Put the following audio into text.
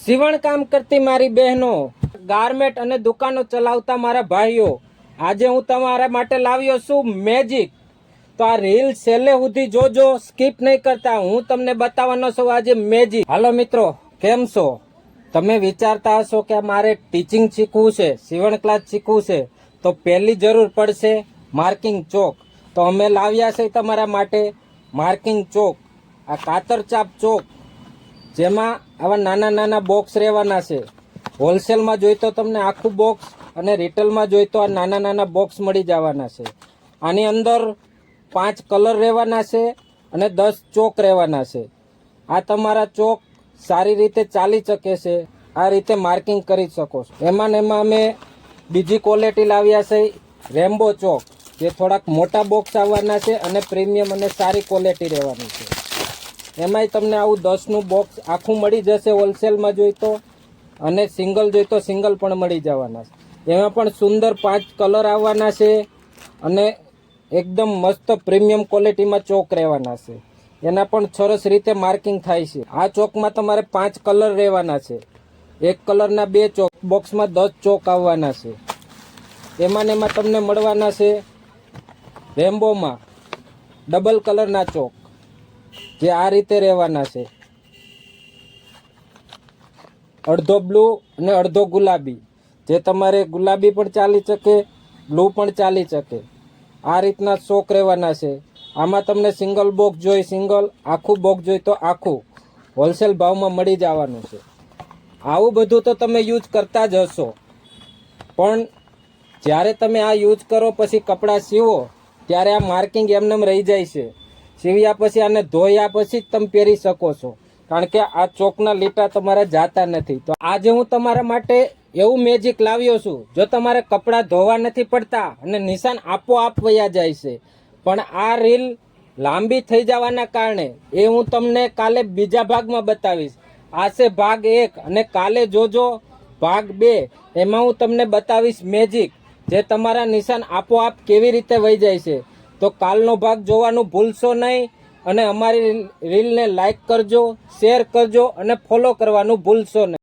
સીવણ કામ કરતી મારી બહેનો, ગારમેન્ટ અને દુકાનો ચલાવતા મારા ભાઈઓ, આજે હું તમારા માટે લાવ્યો છું મેજિક. તો આ રીલ છેલ્લે સુધી જોજો, સ્કીપ નહીં કરતા. હું તમને બતાવવાનો છું આજે મેજિક. હાલો મિત્રો, કેમ છો? તમે વિચારતા હશો કે મારે ટીચિંગ શીખવું છે, સીવણ ક્લાસ શીખવું છે, તો પહેલી જરૂર પડશે માર્કિંગ ચોક. તો અમે લાવ્યા છે તમારા માટે માર્કિંગ ચોક. આ કાતરચાપ ચોક, જેમાં આવા નાના નાના બોક્સ રહેવાના છે. હોલસેલમાં જોઈતો તમને આખું બોક્સ અને રિટેલમાં જોઈતો આ નાના નાના બોક્સ મળી જવાના છે. આની અંદર 5 કલર રહેવાના છે અને 10 ચોક રહેવાના છે. આ તમારા ચોક સારી રીતે ચાલી શકે છે, આ રીતે માર્કિંગ કરી શકો છો. એમાં ને એમાં અમે બીજી ક્વોલિટી લાવ્યા છે રેમ્બો ચોક, જે થોડાક મોટા બોક્સ આવવાના છે અને પ્રીમિયમ અને સારી ક્વોલિટી રહેવાની છે. એમાંય તમને આવું 10નું બોક્સ આખું મળી જશે હોલસેલમાં જોઈતો, અને સિંગલ જોઈતો સિંગલ પણ મળી જવાના છે. એમાં પણ સુંદર 5 કલર આવવાના છે અને એકદમ મસ્ત પ્રીમિયમ ક્વોલિટીમાં ચોક રહેવાના છે. એના પણ સરસ રીતે માર્કિંગ થાય છે. આ ચોકમાં તમારે 5 કલર રહેવાના છે. એક કલરના 2 ચોક, બોક્સમાં 10 ચોક આવવાના છે. એમાં ને એમાં તમને મળવાના છે રેમ્બોમાં ડબલ કલરના ચોક, જે આ રીતે રહેવાના છે. અડધો બ્લુ અને અડધો ગુલાબી, જે તમારે ગુલાબી પણ ચાલી શકે, બ્લુ પણ ચાલી શકે. આ રીતના ચોક રહેવાના છે. આમાં તમને સિંગલ બોક્સ જોઈ સિંગલ, આખું બોક્સ જોઈ તો આખું હોલસેલ ભાવમાં મળી જવાનું છે. આવું બધું તો તમે યુઝ કરતા જ હશો, પણ જ્યારે તમે આ યુઝ કરો પછી કપડાં સીવો ત્યારે આ માર્કિંગ એમનેમ રહી જાય છે. સીવ્યા પછી આને ધોયા પછી જ તમે પહેરી શકો છો, કારણ કે આ ચોકના લીટા તમારે જાતા નથી. તો આજે હું તમારા માટે એવું મેજિક લાવ્યો છું, જો તમારે કપડાં ધોવા નથી પડતા અને નિશાન આપોઆપ વયા જાય છે. પણ આ રીલ લાંબી થઈ જવાના કારણે એ હું તમને કાલે બીજા ભાગમાં બતાવીશ. આ છે ભાગ 1 અને કાલે જોજો ભાગ 2. એમાં હું તમને બતાવીશ મેજિક, જે તમારા નિશાન આપોઆપ કેવી રીતે વહી જાય છે. તો કાલનો ભાગ જોવાનું ભૂલશો નહીં, અને અમારી રીલને લાઈક કરજો, શેર કરજો અને ફોલો કરવાનું ભૂલશો નહીં.